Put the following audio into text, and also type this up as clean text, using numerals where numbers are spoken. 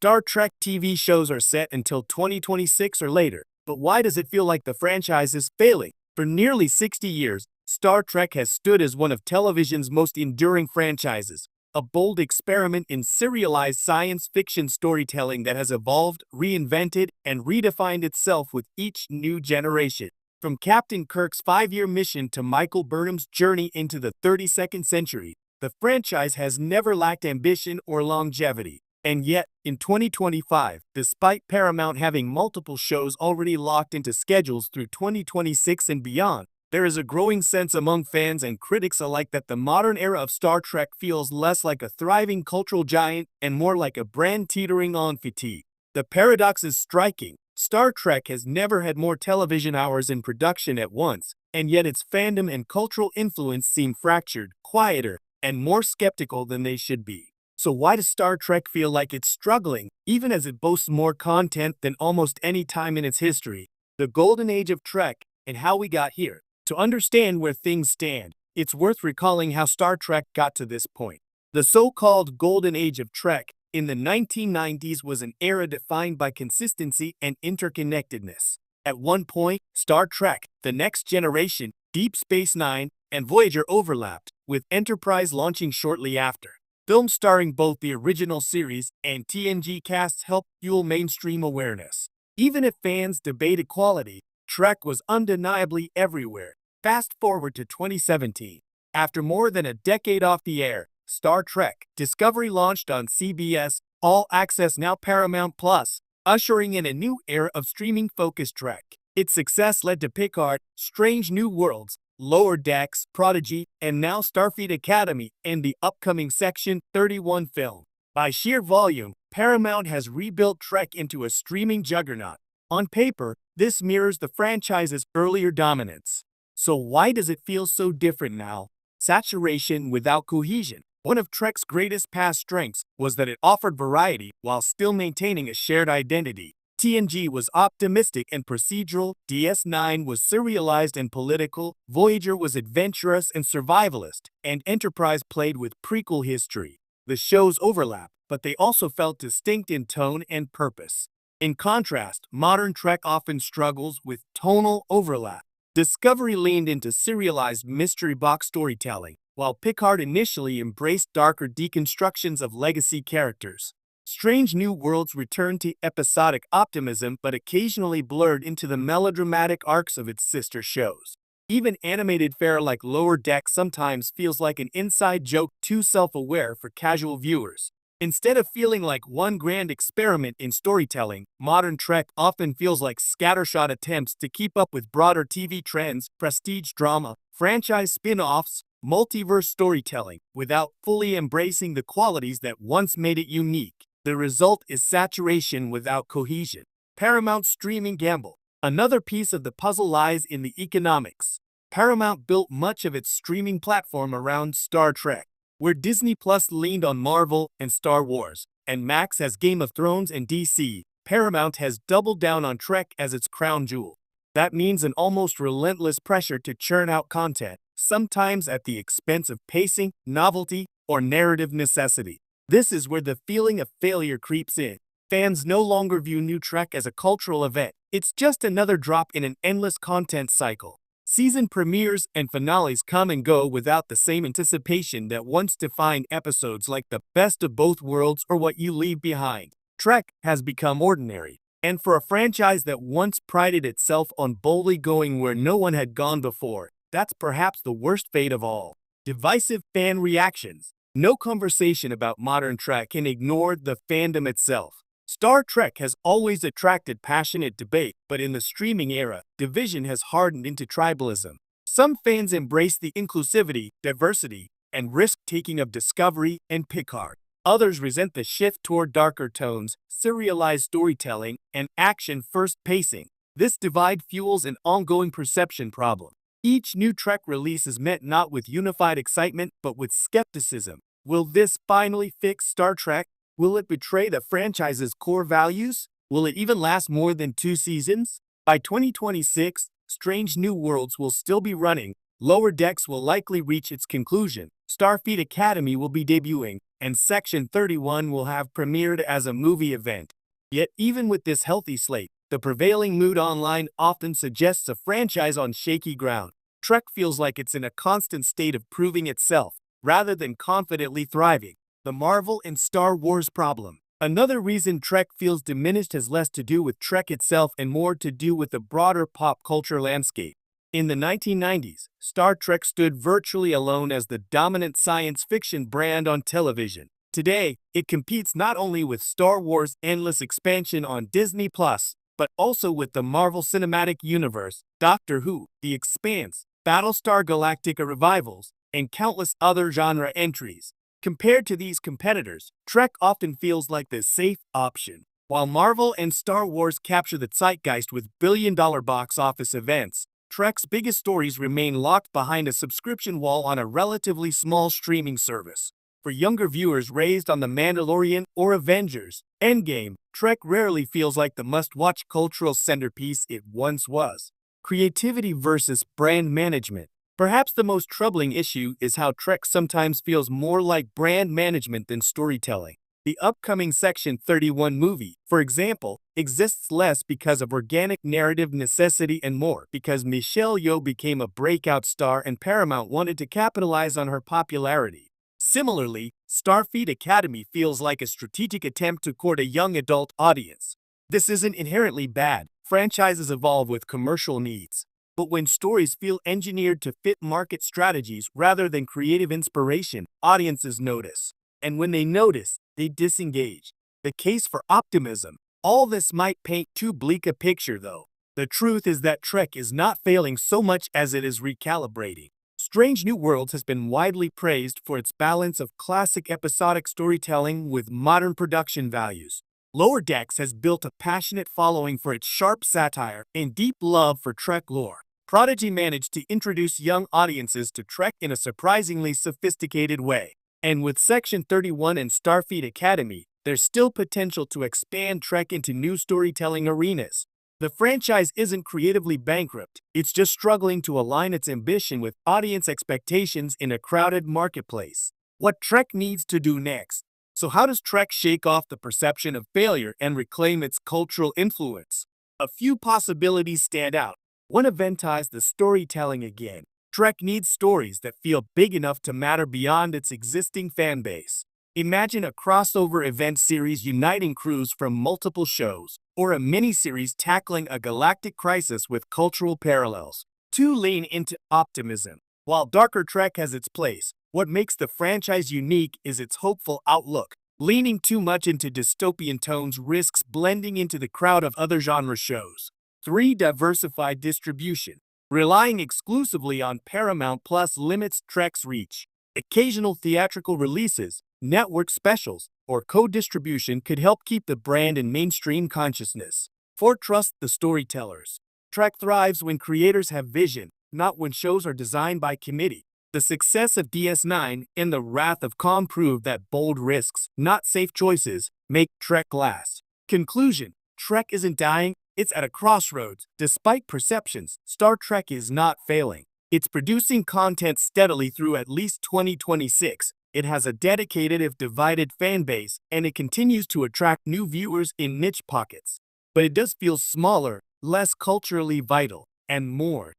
Star Trek TV shows are set until 2026 or later, but why does it feel like the franchise is failing? For nearly 60 years, Star Trek has stood as one of television's most enduring franchises, a bold experiment in serialized science fiction storytelling that has evolved, reinvented, and redefined itself with each new generation. From Captain Kirk's 5-year mission to Michael Burnham's journey into the 32nd century, the franchise has never lacked ambition or longevity. And yet, in 2025, despite Paramount having multiple shows already locked into schedules through 2026 and beyond, there is a growing sense among fans and critics alike that the modern era of Star Trek feels less like a thriving cultural giant and more like a brand teetering on fatigue. The paradox is striking. Star Trek has never had more television hours in production at once, and yet its fandom and cultural influence seem fractured, quieter, and more skeptical than they should be. So why does Star Trek feel like it's struggling, even as it boasts more content than almost any time in its history? The golden age of Trek and how we got here. To understand where things stand, it's worth recalling how Star Trek got to this point. The so-called golden age of Trek in the 1990s was an era defined by consistency and interconnectedness. At one point, Star Trek, The Next Generation, Deep Space Nine, and Voyager overlapped, with Enterprise launching shortly after. Films starring both the original series and TNG casts helped fuel mainstream awareness. Even if fans debated quality, Trek was undeniably everywhere. Fast forward to 2017. After more than a decade off the air, Star Trek Discovery launched on CBS All Access, now Paramount Plus, ushering in a new era of streaming-focused Trek. Its success led to Picard, Strange New Worlds, Lower Decks, Prodigy, and now Starfleet Academy and the upcoming Section 31 film. By sheer volume, Paramount has rebuilt Trek into a streaming juggernaut. On paper, this mirrors the franchise's earlier dominance. So why does it feel so different now? Saturation without cohesion. One of Trek's greatest past strengths was that it offered variety while still maintaining a shared identity. TNG was optimistic and procedural, DS9 was serialized and political, Voyager was adventurous and survivalist, and Enterprise played with prequel history. The shows overlap, but they also felt distinct in tone and purpose. In contrast, modern Trek often struggles with tonal overlap. Discovery leaned into serialized mystery box storytelling, while Picard initially embraced darker deconstructions of legacy characters. Strange New Worlds returned to episodic optimism but occasionally blurred into the melodramatic arcs of its sister shows. Even animated fare like Lower Decks sometimes feels like an inside joke too self-aware for casual viewers. Instead of feeling like one grand experiment in storytelling, modern Trek often feels like scattershot attempts to keep up with broader TV trends, prestige drama, franchise spin-offs, multiverse storytelling, without fully embracing the qualities that once made it unique. The result is saturation without cohesion. Paramount's streaming gamble. Another piece of the puzzle lies in the economics. Paramount built much of its streaming platform around Star Trek, where Disney Plus leaned on Marvel and Star Wars, and Max has Game of Thrones and DC. Paramount has doubled down on Trek as its crown jewel. That means an almost relentless pressure to churn out content, sometimes at the expense of pacing, novelty, or narrative necessity. This is where the feeling of failure creeps in. Fans no longer view new Trek as a cultural event. It's just another drop in an endless content cycle. Season premieres and finales come and go without the same anticipation that once defined episodes like The Best of Both Worlds or What You Leave Behind. Trek has become ordinary. And for a franchise that once prided itself on boldly going where no one had gone before, that's perhaps the worst fate of all. Divisive fan reactions. No conversation about modern Trek can ignore the fandom itself. Star Trek has always attracted passionate debate, but in the streaming era, division has hardened into tribalism. Some fans embrace the inclusivity, diversity, and risk-taking of Discovery and Picard. Others resent the shift toward darker tones, serialized storytelling, and action-first pacing. This divide fuels an ongoing perception problem. Each new Trek release is met not with unified excitement, but with skepticism. Will this finally fix Star Trek? Will it betray the franchise's core values? Will it even last more than 2 seasons? By 2026, Strange New Worlds will still be running, Lower Decks will likely reach its conclusion, Starfleet Academy will be debuting, and Section 31 will have premiered as a movie event. Yet, even with this healthy slate, the prevailing mood online often suggests a franchise on shaky ground. Trek feels like it's in a constant state of proving itself, rather than confidently thriving. The Marvel and Star Wars problem. Another reason Trek feels diminished has less to do with Trek itself and more to do with the broader pop culture landscape. In the 1990s, Star Trek stood virtually alone as the dominant science fiction brand on television. Today, it competes not only with Star Wars' endless expansion on Disney+, but also with the Marvel Cinematic Universe, Doctor Who, The Expanse, Battlestar Galactica revivals, and countless other genre entries. Compared to these competitors, Trek often feels like the safe option. While Marvel and Star Wars capture the zeitgeist with billion-dollar box office events, Trek's biggest stories remain locked behind a subscription wall on a relatively small streaming service. For younger viewers raised on The Mandalorian or Avengers Endgame, Trek rarely feels like the must-watch cultural centerpiece it once was. Creativity versus brand management. Perhaps the most troubling issue is how Trek sometimes feels more like brand management than storytelling. The upcoming Section 31 movie, for example, exists less because of organic narrative necessity and more because Michelle Yeoh became a breakout star and Paramount wanted to capitalize on her popularity. Similarly, Starfleet Academy feels like a strategic attempt to court a young adult audience. This isn't inherently bad. Franchises evolve with commercial needs. But when stories feel engineered to fit market strategies rather than creative inspiration, audiences notice. And when they notice, they disengage. The case for optimism. All this might paint too bleak a picture, though. The truth is that Trek is not failing so much as it is recalibrating. Strange New Worlds has been widely praised for its balance of classic episodic storytelling with modern production values. Lower Decks has built a passionate following for its sharp satire and deep love for Trek lore. Prodigy managed to introduce young audiences to Trek in a surprisingly sophisticated way. And with Section 31 and Starfleet Academy, there's still potential to expand Trek into new storytelling arenas. The franchise isn't creatively bankrupt, it's just struggling to align its ambition with audience expectations in a crowded marketplace. What Trek needs to do next. So how does Trek shake off the perception of failure and reclaim its cultural influence? A few possibilities stand out. One, eventize the storytelling again. Trek needs stories that feel big enough to matter beyond its existing fan base. Imagine a crossover event series uniting crews from multiple shows, or a miniseries tackling a galactic crisis with cultural parallels. 2, lean into optimism. While darker Trek has its place, what makes the franchise unique is its hopeful outlook. Leaning too much into dystopian tones risks blending into the crowd of other genre shows. 3, diversified distribution. Relying exclusively on Paramount Plus limits Trek's reach. Occasional theatrical releases, network specials, or co-distribution could help keep the brand in mainstream consciousness. 4, trust the storytellers. Trek thrives when creators have vision, not when shows are designed by committee. The success of DS9 and The Wrath of Khan prove that bold risks, not safe choices, make Trek last. Conclusion: Trek isn't dying, it's at a crossroads. Despite perceptions, Star Trek is not failing. It's producing content steadily through at least 2026. It has a dedicated if divided fan base, and it continues to attract new viewers in niche pockets. But it does feel smaller, less culturally vital, and more